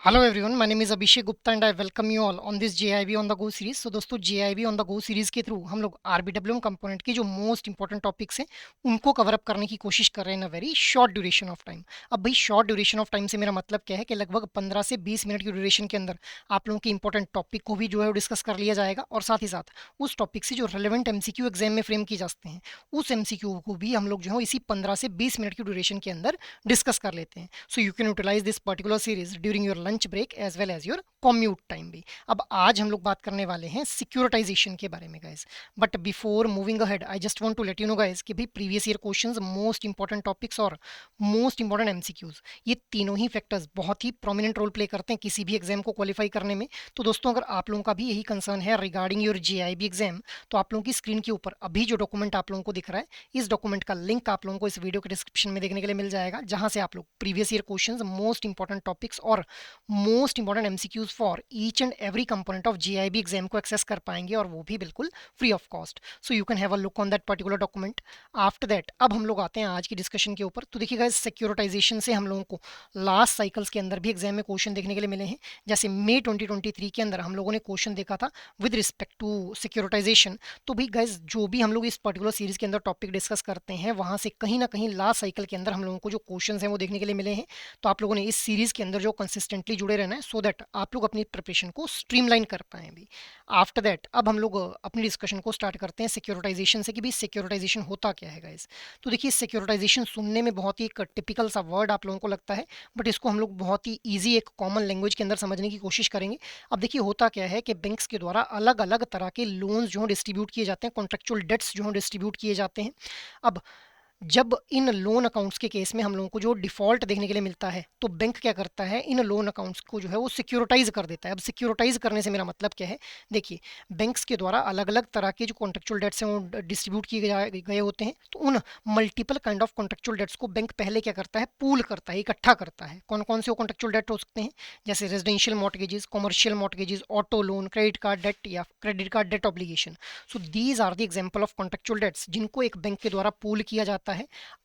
Hello everyone, my name is Abhishek Gupta and I welcome you all on this JIB on the Go series। तो दोस्तों JIB on the Go series के through हम लोग RBWM component के जो most important topics हैं उनको cover up करने की कोशिश कर रहे हैं in a very short duration of time. अब भाई शॉर्ट ड्यूरेशन ऑफ टाइम से मेरा मतलब क्या है कि लगभग 15 से 20 मिनट की ड्यूरेशन के अंदर आप लोगों के इंपॉर्टेंट टॉपिक को भी जो है वो डिस्कस कर लिया जाएगा और साथ ही साथ उस टॉपिक से जो रेलेवेंट एमसीक्यू एग्जाम में फ्रेम किए जाते हैं उस एमसीक्यू को भी हम लोग जो है इसी 15 से 20 मिनट की ड्यूरेशन के अंदर डिस्कस कर लेते हैं। So you can utilize this particular series during your lunch break as well as your commute time भी। अब आज हम लोग बात करने वाले हैं सिक्योरिटाइजेशन के बारे में guys. But before moving ahead I just want to let you know guys कि भाई previous year questions, most important topics और मोस्ट इंपॉर्टेंट एमसीक्यूज, ये तीनों ही फैक्टर्स बहुत ही प्रोमिनेंट रोल प्ले करते हैं किसी भी एग्जाम को क्वालिफाई करने में। तो दोस्तों अगर आप लोगों का भी यही कंसर्न है रिगार्डिंग योर जीआईबी एग्जाम, तो आप लोगों की स्क्रीन के ऊपर अभी जो डॉक्यूमेंट आप लोगों को दिख रहा है, इस डॉक्यूमेंट का लिंक आप लोगों को इस वीडियो के डिस्क्रिप्शन में देखने के लिए मिल जाएगा, जहां से आप लोग previous year questions, most important topics और most important MCQs for each and every component of GIB exam को एक्सेस कर पाएंगे, और वो भी बिल्कुल free of cost. So you can have a look on that particular document. After that अब हम लोग आते हैं आज की डिस्कशन के ऊपर। तो देखिए गाइस, सिक्योरिटाइजेशन से हम लोगों को लास्ट साइकिल्स के अंदर भी एग्जाम में क्वेश्चन देखने के लिए मिले हैं। जैसे मई 2023 के अंदर हम लोगों ने क्वेश्चन देखा था विद रिस्पेक्ट टू सिक्योरिटाइजेशन। तो भी गाइस, जो भी हम लोग इस पर्टिकुलर सीरीज के अंदर टॉपिक डिस्कस करते हैं, वहां से कहीं ना कहीं लास्ट साइकिल के अंदर हम लोगों को जो क्वेश्चन हैं वो देखने के लिए मिले हैं। तो आप लोगों ने इस सीरीज के अंदर जो कंसिस्टेंटली जुड़े रहना है, सो दैट आप लोग अपनी प्रिपरेशन को स्ट्रीमलाइन कर पाए भी। आफ्टर दैट अब हम लोग अपनी डिस्कशन को स्टार्ट करते हैं सिक्योरिटाइजेशन से कि भाई सिक्योरिटाइजेशन होता क्या है गाइस। तो देखिए, सिक्योरिटाइजेशन सुनने में बहुत ही एक टिपिकल सा वर्ड आप लोगों को लगता है, बट इसको हम लोग बहुत ही ईजी एक कॉमन लैंग्वेज के अंदर समझने की कोशिश करेंगे। अब देखिए, होता क्या है कि बैंक्स के द्वारा अलग अलग तरह के लोन्स जो डिस्ट्रीब्यूट किए जाते हैं, कॉन्ट्रेक्चुअल डेट्स जो डिस्ट्रीब्यूट किए जाते हैं। अब जब इन लोन अकाउंट्स के केस में हम लोगों को जो डिफ़ॉल्ट देखने के लिए मिलता है, तो बैंक क्या करता है, इन लोन अकाउंट्स को जो है वो सिक्योरिटाइज़ कर देता है। अब सिक्योरिटाइज़ करने से मेरा मतलब क्या है, देखिए, बैंक्स के द्वारा अलग-अलग तरह के जो कॉन्ट्रेक्चुअल डेट्स हैं वो डिस्ट्रीब्यूट किए गए होते हैं। तो उन multiple kind of contractual debts को बैंक पहले क्या करता है, पूल करता है, इकट्ठा करता है। कौन-कौन से वो कॉन्ट्रेक्चुअल डेट हो सकते हैं, जैसे residential mortgages, commercial mortgages, auto loan, credit card debt या credit card debt obligation. So these are the example of contractual debts जिनको एक बैंक के द्वारा पूल किया जाता है।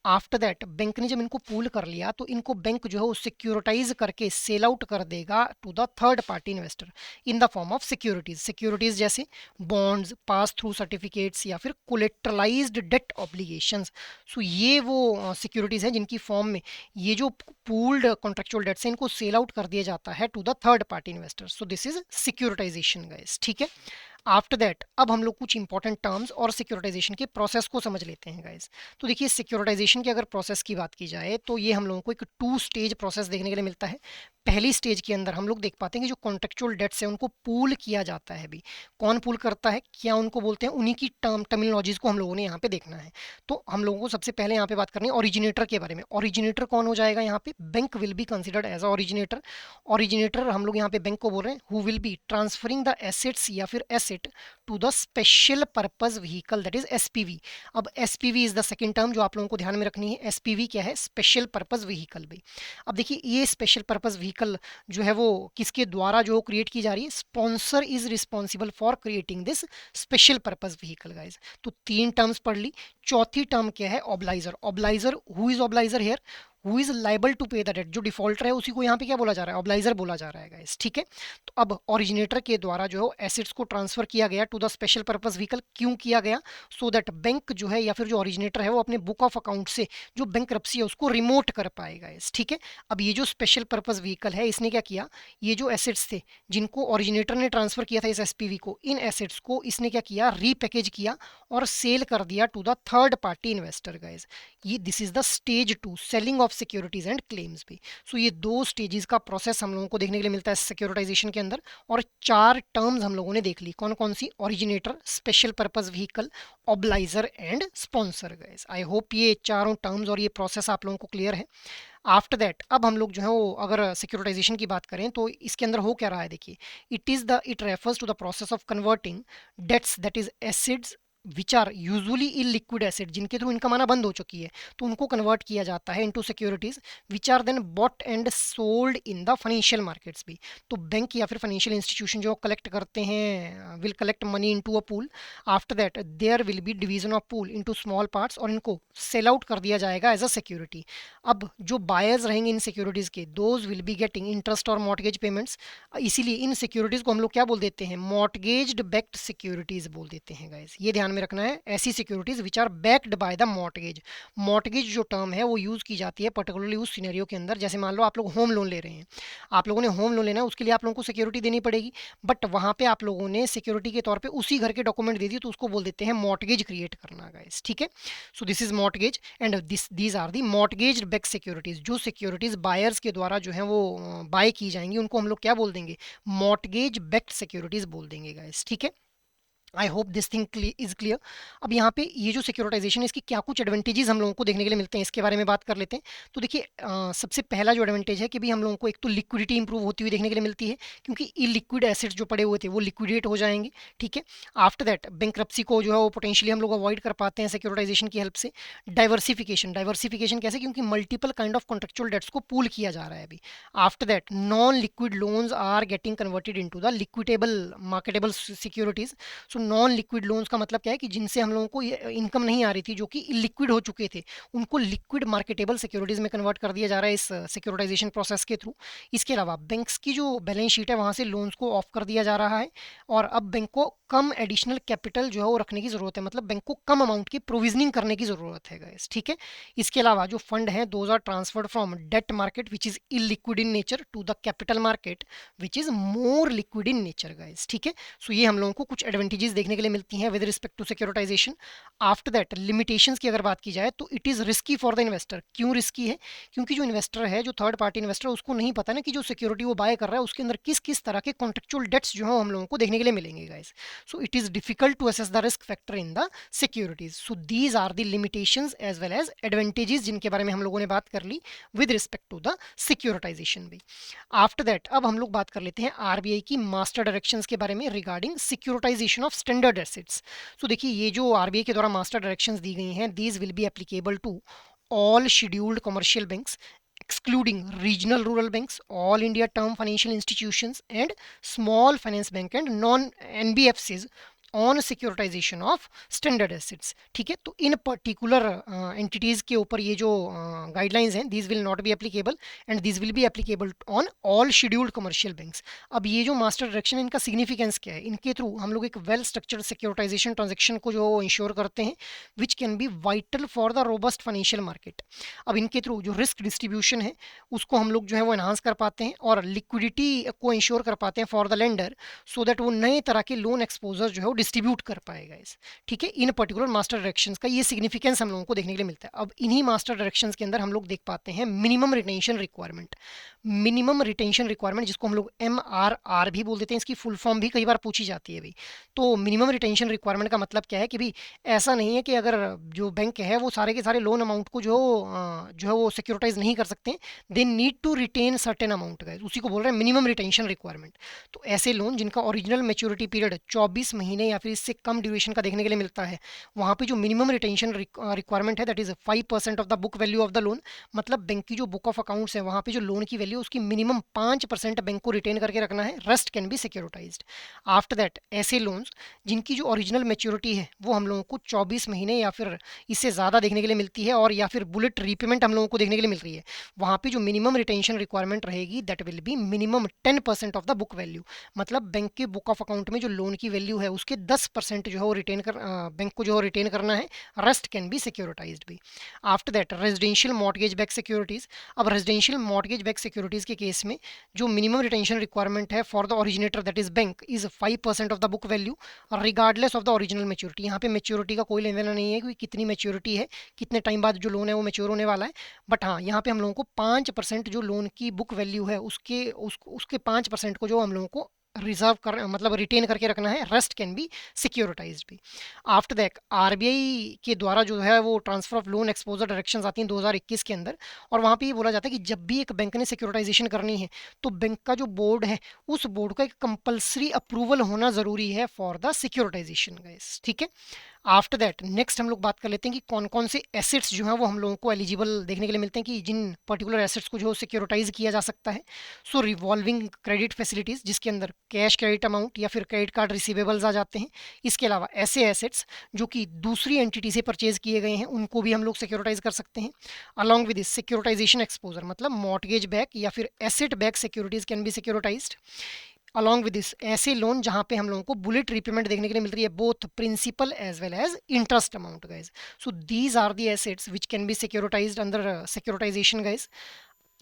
आफ्टर दैट बैंक ने जब इनको पूल कर लिया, तो इनको बैंक जो है वो सिक्योरिटाइज करके सेल आउट कर देगा to the third party investor in the form of securities. Securities जैसे बॉन्ड्स, पास थ्रू सर्टिफिकेट्स या फिर कोलेट्रलाइज्ड डेट ऑब्लिगेशंस। सो ये वो सिक्योरिटीज हैं जिनकी फॉर्म में ये जो पूल्ड कॉन्ट्रेक्चुअल डेट्स हैं इनको सेल आउट कर दिया जाता है to the third party investor. So this is securitization guys, ठीक है। आफ्टर दैट अब हम लोग कुछ इंपॉर्टेंट टर्म्स और सिक्योरिटाइजेशन के प्रोसेस को समझ लेते हैं गाइस। तो देखिए, सिक्योरिटाइजेशन की अगर प्रोसेस की बात की जाए, तो ये हम लोगों को एक टू स्टेज प्रोसेस देखने के लिए मिलता है। पहली स्टेज के अंदर हम लोग देख पाते हैं कि जो कॉन्ट्रेक्चुअल डेट्स है उनको पूल किया जाता है। भी कौन पूल करता है, क्या उनको बोलते हैं, उन्हीं की टर्मिनोलॉजीज को हम लोगों ने यहाँ पे देखना है। तो हम लोगों को सबसे पहले यहाँ पे बात करनी है ओरिजिनेटर के बारे में। ओरिजिनेटर कौन हो जाएगा यहाँ पे, bank will be considered as a originator. Originator हम लोग यहाँ पे बैंक को बोल रहे हैं, who will be transferring the assets या फिर asset to the special purpose vehicle, that is SPV. अब SPV is the second term जो आप लोगों को ध्यान में रखनी है। एसपीवी क्या है, स्पेशल पर्पज व्हीकल भाई। अब देखिए, ये स्पेशल पर्पज व्हीकल जो है वो किसके द्वारा जो क्रिएट की जा रही है, sponsor is responsible for creating this special purpose vehicle guys. तो तीन टर्म्स पढ़ ली। चौथी टर्म क्या है, obligor. Obligor, who is obligor here, who is liable to pay the debt. जो डिफॉल्टर है उसी को यहाँ पे क्या बोला जा रहा है, ऑब्लाइजर बोला जा रहा है गाइस, ठीक है। तो अब ओरिजिनेटर के द्वारा जो है एसेट्स को ट्रांसफर किया गया to the special purpose vehicle, क्यों किया गया, सो दैट बैंक जो है या फिर जो ओरिजिनेटर है वो अपने बुक ऑफ अकाउंट से जो बैंक्रप्सी है उसको रिमोट कर पाएगा इस, ठीक है। अब ये जो स्पेशल पर्पस व्हीकल है, इसने क्या किया, ये जो एसेट्स थे जिनको ओरिजिनेटर ने ट्रांसफर किया था इस एसपीवी को, इन एसेट्स को इसने क्या किया, रीपैकेज किया और सेल कर दिया to the third party investor guys. ये this is the stage two, selling of securities and claims भी। सो ये दो स्टेजेस का प्रोसेस हम लोगों को देखने के लिए मिलता है सिक्योरिटाइजेशन के अंदर। और चार टर्म्स हम लोगों ने देख ली, कौन कौन सी, originator, special purpose vehicle, obligor and sponsor guys. I hope ये चारों टर्म्स और ये प्रोसेस आप लोगों को क्लियर है। आफ्टर दैट अब हम लोग जो है वो अगर सिक्योरिटाइजेशन की बात करें, तो इसके अंदर हो क्या रहा है, देखिए, it refers to the process of converting debts, that is assets which are usually illiquid asset, जिनके थ्रू इनकम आना बंद हो चुकी है, तो उनको कन्वर्ट किया जाता है into securities which are then bought and sold in the financial markets भी। तो बैंक या फिर फाइनेंशियल इंस्टीट्यूशन जो कलेक्ट करते हैं will collect money into a pool. After that there will be division of pool into small parts और इनको cell out कर दिया जाएगा एज अ सिक्योरिटी। अब जो बायर्स रहेंगे इन सिक्योरिटीज के, those will be getting interest और मॉर्गेज पेमेंट्स। इसीलिए इन सिक्योरिटीज को हम लोग क्या बोल देते हैं, मॉर्गेज्ड बैक्ड सिक्योरिटीज बोल देते हैं गाइस। ये ध्यान में रखना है, ऐसी securities which are backed by the mortgage. Mortgage जो टर्म है वो यूज की जाती है पर्टिकुलरली उस सिनेरियो के अंदर, जैसे मान लो आप लोग होम लोन ले रहे हैं, आप लोगों ने होम लोन लेना है, उसके लिए आप लोगों को सिक्योरिटी देनी पड़ेगी, बट वहां पे आप लोगों ने सिक्योरिटी के तौर पे उसी घर के डॉक्यूमेंट दे दिए, तो उसको बोल देते हैं मॉर्गेज क्रिएट करना गाइस, ठीक है। So this is mortgage and these are the mortgaged back securities. जो सिक्योरिटीज बायर्स के द्वारा जो है वो बाय की जाएंगी, उनको हम लोग क्या बोल देंगे, मॉर्गेज बैक्ड सिक्योरिटीज बोल देंगे गाइस, ठीक है। I hope this thing is clear. अब यहाँ पे ये जो सिक्योराइजेशन है, इसकी क्या कुछ एडवांटेजेस हम लोगों को देखने के लिए मिलते हैं, इसके बारे में बात कर लेते हैं। तो देखिए सबसे पहला जो एडवांटेज है कि भी हम लोगों को एक तो लिक्विडिटी इंप्रूव होती हुई देखने के लिए मिलती है, क्योंकि इलिक्विड एसेट्स जो पड़े हुए थे वो लिक्विडेट हो जाएंगे, ठीक है। आफ्टर दैट बैंक्रप्सी को जो है वो पोटेंशियली हम लोग अवॉइड कर पाते हैं सिक्योराइजेशन की हेल्प से। डाइवर्सिफिकेशन, डाइवर्सिफिकेशन कैसे, क्योंकि multiple kind of contractual debts को पूल किया जा रहा है अभी। After that non liquid loans are getting converted into the liquidable marketable securities. So non liquid loans का मतलब क्या है कि जिनसे हम लोगों को इनकम नहीं आ रही थी, जो कि लिक्विड हो चुके थे, उनको लिक्विड मार्केटेबल सिक्योरिटीज में कन्वर्ट कर दिया जा रहा है इस सिक्योरिटाइजेशन प्रोसेस के थ्रू। इसके अलावा बैंक्स की जो बैलेंस शीट है वहां से लोन्स को ऑफ कर दिया जा रहा है, और अब बैंक को कम एडिशनल कैपिटल जो है वो रखने की जरूरत है, मतलब बैंक को कम अमाउंट की प्रोविजनिंग करने की जरूरत है गाइस, ठीक है। इसके अलावा जो फंड है those are transferred from debt market which is illiquid in nature to the capital market which is more liquid in nature guys, ठीक है। सो ये हम लोगों को कुछ एडवांटेजेस देखने के लिए मिलती हैं with respect to securitization. After that limitations की अगर बात की जाए तो it is risky for the investor. क्यों रिस्की है, क्योंकि जो इन्वेस्टर है, जो थर्ड पार्टी इन्वेस्टर, उसको नहीं पता ना कि जो सिक्योरिटी वो बाय कर रहा है उसके अंदर किस किस तरह के कॉन्ट्रेक्चुअल डेट्स जो है हम लोगों को देखने के लिए मिलेंगे guys. So it is difficult to assess the risk factor in the securities. So these are the limitations as well as advantages जिनके बारे में हम लोगों ने बात कर ली with respect to the securitization भी। आफ्टर दैट अब हम लोग बात कर लेते हैं आरबीआई की मास्टर डायरेक्शंस के बारे में regarding securitization of standard assets. So देखिए ये जो आरबीआई के द्वारा मास्टर डायरेक्शंस दी गई हैं, these will be applicable to all scheduled commercial banks excluding regional rural banks, all India term financial institutions and small finance bank and non NBFCs on securitization of standard assets, ठीक है। तो इन particular entities के ऊपर ये जो guidelines हैं, these will not be applicable and these will be applicable on all scheduled commercial banks. अब ये जो मास्टर डायरेक्शन, इनका सिग्निफिकेंस क्या है, इनके थ्रू हम लोग एक वेल स्ट्रक्चर्ड सिक्योरिटाइजेशन ट्रांजेक्शन को जो इंश्योर करते हैं विच can B vital for the robust financial market. अब इनके थ्रू जो रिस्क डिस्ट्रीब्यूशन है उसको हम लोग जो है वो एनहांस कर पाते हैं और लिक्विडिटी को इंश्योर कर पाते हैं for the lender, so that वो नए तरह के लोन एक्सपोजर जो है वो डिस्ट्रीब्यूट कर पाएगा इस, ठीक है। इन पर्टिकुलर मास्टर डायरेक्शंस का ये सिग्निफिकेंस हम लोगों को देखने के लिए मिलता है। अब इन्हीं मास्टर डायरेक्शंस के अंदर हम लोग देख पाते हैं minimum retention requirement. Minimum retention requirement जिसको हम लोग MRR भी बोल देते हैं, इसकी फुल फॉर्म भी कई बार पूछी जाती है भाई। तो मिनिमम रिटेंशन रिक्वायरमेंट का मतलब क्या है कि भाई ऐसा नहीं है कि अगर जो बैंक है वो सारे के सारे लोन अमाउंट को जो है वो सिक्योरिटाइज नहीं कर सकते, they need to retain certain amount guys, उसी को बोल रहे हैं मिनिमम रिटेंशन रिक्वायरमेंट। तो ऐसे लोन जिनका ओरिजिनल मैच्योरिटी पीरियड 24 महीने या फिर इससे कम ड्यूरेशन का देखने के लिए मिलता है, वहाँ पे जो मिनिमम रिटेंशन रिक्वायरमेंट है that is 5% of the book value of the loan. मतलब बैंक की जो बुक ऑफ अकाउंट्स है वहाँ पे जो लोन की वैल्यू उसकी मिनिमम 5% बैंक को रिटेन करके रखना है, rest can be सिक्योरिटाइज्ड। After that ऐसे लोन्स जिनकी जो ओरिजिनल मैच्योरिटी है वो हम लोगों को 24 महीने या फिर इससे ज़्यादा देखने के लिए मिलती है, और या फिर बुलेट रीपेमेंट हम लोगों को देखने के लिए मिल रही है, वहाँ पे जो मिनिमम रिटेंशन रिक्वायरमेंट रहेगी that will be minimum 10% of the book value. मतलब बैंक के बुक ऑफ अकाउंट में जो लोन की वैल्यू है उसके 10% जो है वो रिटेन कर बैंक को जो है रिटेन करना है, रेस्ट कैन बी सिक्योरिटाइज्ड भी। After that residential mortgage back securities. अब रेजिडेंशियल मॉर्गेज बैक सिक्योरिटीज के केस में जो मिनिमम रिटेंशन रिक्वायरमेंट है for the originator that is bank is 5% of the book value regardless of the original maturity. यहाँ पे maturity का कोई लेना देना नहीं है कि कितनी मैच्योरिटी है, कितने टाइम बाद जो लोन है वो मैच्योर होने वाला है, बट हाँ यहाँ पे हम लोगों को 5% जो लोन की बुक वैल्यू है उसके 5% को जो हम लोगों को रिजर्व कर मतलब रिटेन करके रखना है, रेस्ट कैन बी सिक्योरिटाइज्ड भी। आफ्टर दैट आरबीआई के द्वारा जो है वो transfer of loan exposure directions आती हैं 2021 के अंदर, और वहाँ पे ये बोला जाता है कि जब भी एक बैंक ने सिक्योरिटाइजेशन करनी है तो बैंक का जो बोर्ड है उस बोर्ड का एक कंपलसरी अप्रूवल होना जरूरी है फॉर द सिक्योरिटाइजेशन गाइस, ठीक है। आफ्टर दैट नेक्स्ट हम लोग बात कर लेते हैं कि कौन कौन से एसेट्स जो हैं वो हम लोगों को एलिजिबल देखने के लिए मिलते हैं कि जिन पर्टिकुलर एसेट्स को जो सिक्योरिटाइज किया जा सकता है। सो रिवॉल्विंग क्रेडिट फैसिलिटीज़ जिसके अंदर कैश क्रेडिट अमाउंट या फिर क्रेडिट कार्ड रिसीवेबल्स आ जाते हैं। इसके अलावा ऐसे एसेट्स जो कि दूसरी एंटिटी से परचेज किए गए हैं उनको भी हम लोग सिक्योरिटाइज कर सकते हैं। Along with this securitization exposure मतलब मॉर्टगेज बैक या फिर asset back securities can be securitized. Along with this ऐसे लोन जहां पे हम लोगों को बुलेट रीपेमेंट देखने के लिए मिल रही है both principal as well as interest amount guys. So these are the assets which can be securitized under securitization guys.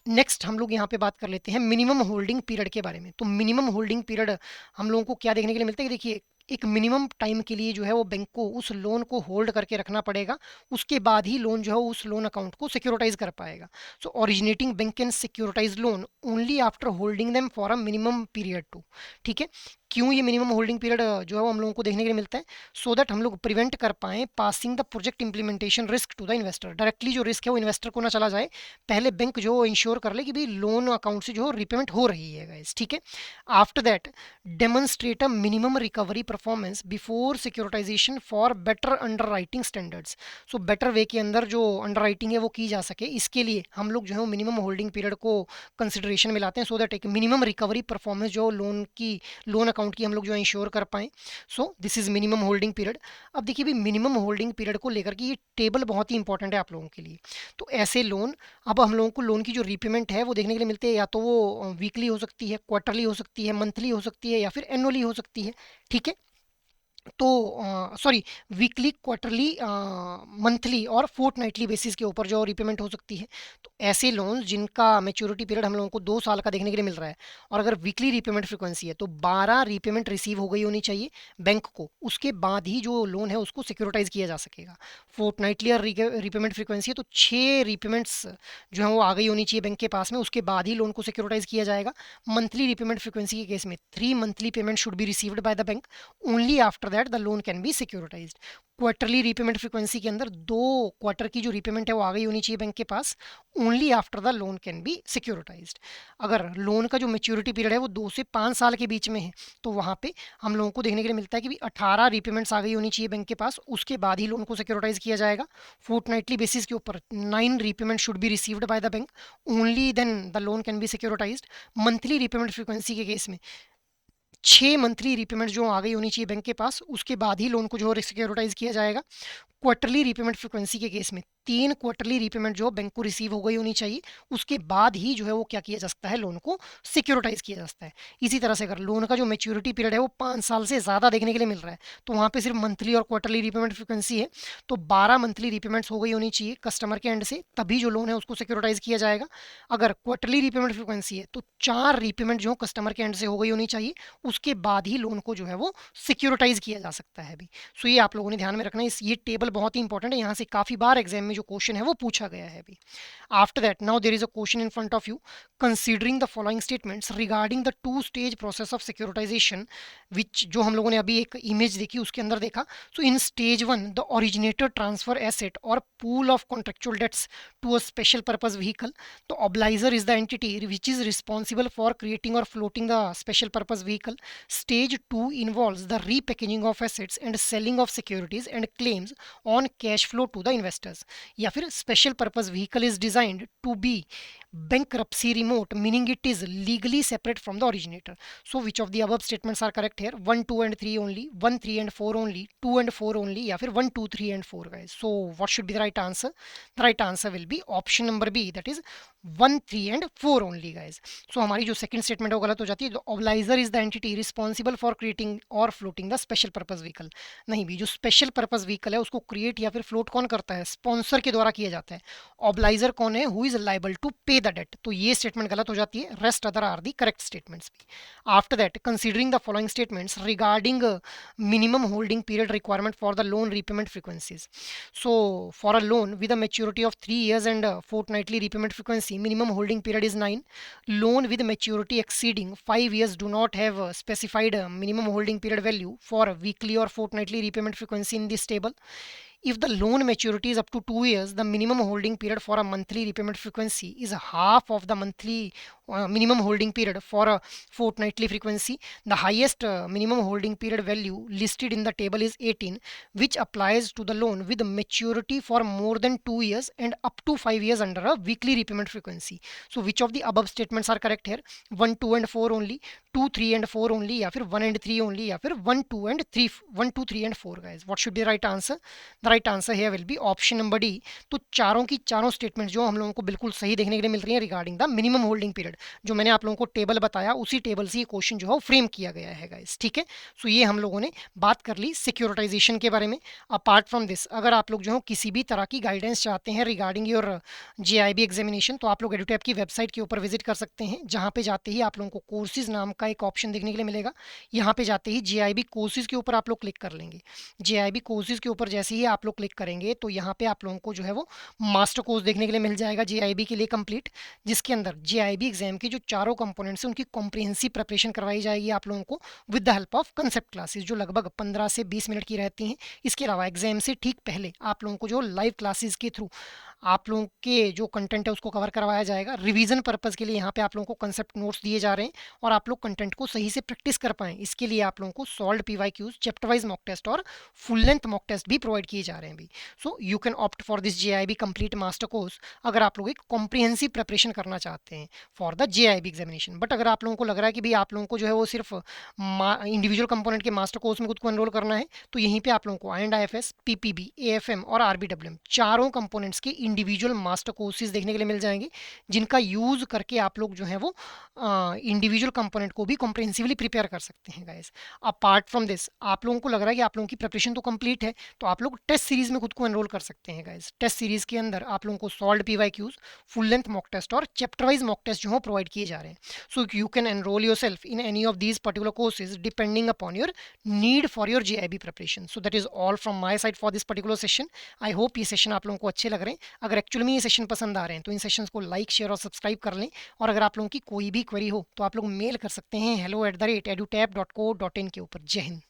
Next हम लोग यहाँ पे बात कर लेते हैं मिनिमम होल्डिंग पीरियड के बारे में। तो मिनिमम होल्डिंग पीरियड हम लोगों को क्या देखने के लिए मिलता है कि देखिए एक मिनिमम टाइम के लिए जो है वो बैंक को उस लोन को होल्ड करके रखना पड़ेगा, उसके बाद ही लोन जो है उस लोन अकाउंट को सिक्योरिटाइज कर पाएगा। So originating bank can securitize loan only after holding them for a minimum period too. ठीक है, क्यों ये मिनिमम होल्डिंग पीरियड जो है वो हम लोगों को देखने के लिए मिलता है? सो दैट हम लोग प्रिवेंट कर पाएँ passing the project implementation risk to the investor. Directly जो रिस्क है वो इन्वेस्टर को ना चला जाए, पहले बैंक जो इंश्योर कर ले कि भाई लोन अकाउंट से जो रिपेमेंट हो रही है गाइस। ठीक है, after that demonstrate a minimum recovery performance before securitization for better underwriting standards. So better way के अंदर जो अंडर राइटिंग है वो की जा सके, इसके लिए हम लोग जो है मिनिमम होल्डिंग पीरियड को कंसिडरेशन में लाते हैं। सो दैट एक मिनिमम रिकवरी परफॉर्मेंस जो लोन अकाउंट की हम लोग जो है इंश्योर कर पाएँ। सो this is minimum holding period. अब देखिए भाई मिनिमम होल्डिंग पीरियड को लेकर के ये टेबल बहुत ही इंपॉर्टेंट है आप लोगों के लिए। तो ऐसे लोन, अब हम लोगों को लोन की जो रीपेमेंट है वो देखने के लिए मिलते हैं, या तो वो वीकली हो सकती है, क्वार्टरली हो सकती है, मंथली हो सकती है या फिर एनुअली हो सकती है। ठीक है, तो सॉरी, वीकली, क्वार्टरली, मंथली और फोर्टनाइटली बेसिस के ऊपर जो रिपेमेंट हो सकती है। तो ऐसे लोन्स जिनका मैच्योरिटी पीरियड हम लोगों को 2 साल का देखने के लिए मिल रहा है, और अगर वीकली रिपेमेंट फ्रीक्वेंसी है तो 12 रिपेमेंट रिसीव हो गई होनी चाहिए बैंक को, उसके बाद ही जो लोन है उसको सिक्योरिटाइज किया जा सकेगा। फोर्टनाइटली और रिपेमेंट फ्रीक्वेंसी है तो 6 रिपेमेंट्स जो है वो आ गई होनी चाहिए बैंक के पास में, उसके बाद ही लोन को सिक्योरिटाइज किया जाएगा। मंथली रिपेमेंट फ्रीक्वेंसी के केस में 3 monthly payment should be received by the bank, only after that the loan can be सिक्योरिटाइज्ड। Quarterly repayment frequency के अंदर 2 क्वार्टर की जो रीपेमेंट है वो आ गई होनी चाहिए बैंक के पास, only after the loan can be securitized. अगर लोन का जो मैच्योरिटी पीरियड है वो 2 से 5 साल के बीच में है तो वहाँ पे हम लोगों को देखने के लिए मिलता है कि भी 18 रीपेमेंट्स आ गई होनी चाहिए बैंक के पास, उसके बाद ही लोन को सिक्योरिटाइज किया जाएगा। फोर्टनाइटली बेसिस के ऊपर 9 repayment should be received by the bank, only then the loan can be securitized. Monthly repayment frequency के केस में 6 मंथली रिपेमेंट जो आ गई होनी चाहिए बैंक के पास, उसके बाद ही लोन को जो सिक्योरिटाइज किया जाएगा। क्वार्टरली रिपेमेंट फ्रीक्वेंसी के केस में 3 क्वार्टरली रिपेमेंट जो बैंक को रिसीव हो गई होनी चाहिए, उसके बाद ही जो है वो क्या किया जा सकता है, लोन को सिक्योरिटाइज किया जा सकता है। इसी तरह से अगर लोन का जो मैच्योरिटी पीरियड है वो 5 साल से ज़्यादा देखने के लिए मिल रहा है तो वहाँ पे सिर्फ मंथली और क्वार्टरली रिपेमेंट फ्रीक्वेंसी है, तो 12 मंथली रिपेमेंट्स हो गई होनी चाहिए कस्टमर के एंड से, तभी जो लोन है उसको सिक्योरिटाइज किया जाएगा। अगर क्वार्टरली रिपेमेंट फ्रीक्वेंसी है तो 4 रिपेमेंट जो कस्टमर के एंड से हो गई होनी चाहिए, उसके बाद ही लोन को जो है वो सिक्योरिटाइज किया जा सकता है अभी। सो ये आप लोगों ने ध्यान में रखना है, ये टेबल बहुत ही इंपॉर्टेंट है, यहाँ से काफ़ी बार एग्जाम में जो क्वेश्चन है वो पूछा गया है अभी। After that now there is a question in front of you, considering the following statements regarding the 2 stage process of securitization, which जो हम लोगों ने अभी एक इमेज देखी उसके अंदर देखा। So in stage 1 the originator transfer asset और pool of contractual debts to a special purpose vehicle. तो obligor is the entity which is responsible for creating और floating the special purpose vehicle. Stage 2 involves the repackaging of assets and selling of securities and claims on cash flow to the investors. या फिर special purpose vehicle is designed to be bankruptcy remote, meaning it is legally separate from the originator. So which of the above statements are correct here? 1, 2 and 3 only, 1, 3 and 4 only, 2 and 4 only, या फिर 1, 2, 3 and 4 guys. So what should be the right answer? The right answer will be option number B, that is 1, 3 and 4 only guys. So हमारी जो second statement है वो गलत हो जाती है। The obligor is the entity responsible for creating or floating the special purpose vehicle। नहीं भी, जो special purpose vehicle है उसको create या फिर float कौन करता है? स्पॉन्सर के द्वारा किया जाता है। ऑब्लाइजर कौन है? Who is liable to pay the debt. तो ये स्टेटमेंट गलत हो जाती है, rest other are the correct statements भी। After that considering the following statements regarding minimum holding period requirement for the loan repayment frequencies. So for a loan with a maturity of 3 years and fortnightly repayment frequency, minimum holding period is 9. Loan with maturity exceeding 5 years do not have specified minimum holding period value for weekly or fortnightly repayment frequency in this table. if the loan maturity is up to 2 years, the minimum holding period for a monthly repayment frequency is half of the monthly minimum holding period for a fortnightly frequency. The highest minimum holding period value listed in the table is 18, which applies to the loan with maturity for more than 2 years and up to 5 years under a weekly repayment frequency. So which of the above statements are correct here? 1 2 and 4 only, 2 3 and 4 only, या फिर 1 and 3 only, या फिर 1 2 and 3, 1 2 3 and 4 guys? What should be the right answer? The right answer here will be option number D. तो चारों की चारों statement जो हम लोगों को बिल्कुल सही देखने के लिए मिल रही है regarding the minimum holding period. जो मैंने आप लोगों को टेबल बताया उसी टेबल से ये क्वेश्चन जो है वो फ्रेम किया गया है गाइस, ठीक है। सो ये हम लोगों ने बात कर ली सिक्योरिटाइजेशन के बारे में। अपार्ट फ्रॉम दिस, अगर आप लोग जो है किसी भी तरह की गाइडेंस चाहते हैं रिगार्डिंग योर JIB एग्जामिनेशन, तो आप लोग एडुटैब की वेबसाइट के ऊपर विजिट कर सकते हैं, जहाँ पे जाते ही आप लोगों को कोर्सेज नाम का एक ऑप्शन देखने के लिए मिलेगा। यहाँ पे जाते ही JIB कोर्सेज के ऊपर आप लोग क्लिक कर लेंगे। JIB कोर्सेज के ऊपर जैसे ही आप लोग क्लिक करेंगे तो यहाँ पे आप लोगों को जो है वो मास्टर कोर्स देखने के लिए मिल जाएगा JIB के लिए कंप्लीट, जिसके अंदर JIB एग्जाम की जो चारों कंपोनेंट्स हैं उनकी कॉम्प्रिहेंसिव प्रिपरेशन करवाई जाएगी आप लोगों को with the help of concept classes, जो लगभग 15 से 20 मिनट की रहती हैं। इसके अलावा एग्जाम से ठीक पहले आप लोगों को जो लाइव क्लासेस के थ्रू आप लोगों के जो कंटेंट है उसको कवर करवाया जाएगा। रिवीजन पर्पस के लिए यहाँ पे आप लोगों को कंसेप्ट नोट्स दिए जा रहे हैं और आप लोग कंटेंट को सही से प्रैक्टिस कर पाएँ, इसके लिए आप लोगों को solve PYQs, chapter wise mock test और फुल लेंथ मॉक टेस्ट भी प्रोवाइड किए जा रहे हैं भी। So you can opt for this JIB complete master course अगर आप लोग एक कॉम्प्रिहेंसिव प्रिपरेशन करना चाहते हैं for the JIB examination. But अगर आप लोगों को लग रहा है कि भाई आप लोगों को जो है वो सिर्फ इंडिविजुअल कंपोनेंट के मास्टर कोर्स में खुद को एनरोल करना है, तो यहीं पे आप लोगों को IND-IFS, PPB, AFM और RBWM चारों कंपोनेंट्स के इंडिविजुअल मास्टर कोर्सेज देखने के लिए मिल जाएंगे, जिनका यूज करके आप लोग जो है वो इंडिविजुअल कंपोनेंट को भी कॉम्प्रिहेंसिवली प्रिपेयर कर सकते हैं गाइस। अपार्ट फ्रॉम दिस, आप लोगों को लग रहा है कि आप लोगों की प्रिपरेशन तो कंप्लीट है, तो आप लोग टेस्ट सीरीज में खुद को एनरोल कर सकते हैं गाइस। टेस्ट सीरीज के अंदर आप लोगों को solve PYQs, full length mock test और चैप्टर वाइज मॉक टेस्ट जो है प्रोवाइड किए जा रहे हैं। So you can enroll yourself in any of these particular courses depending upon your need for your JIB preparation. So that is all from my side for this particular session. I hope ये session आप लोगों को अच्छे लग रहे हैं। अगर actually में ये सेशन पसंद आ रहे हैं तो इन सेशंस को लाइक, शेयर और सब्सक्राइब कर लें। और अगर आप लोगों की कोई भी क्वेरी हो तो आप लोग मेल कर सकते हैं hello@edutab.co.in के ऊपर। जय हिंद।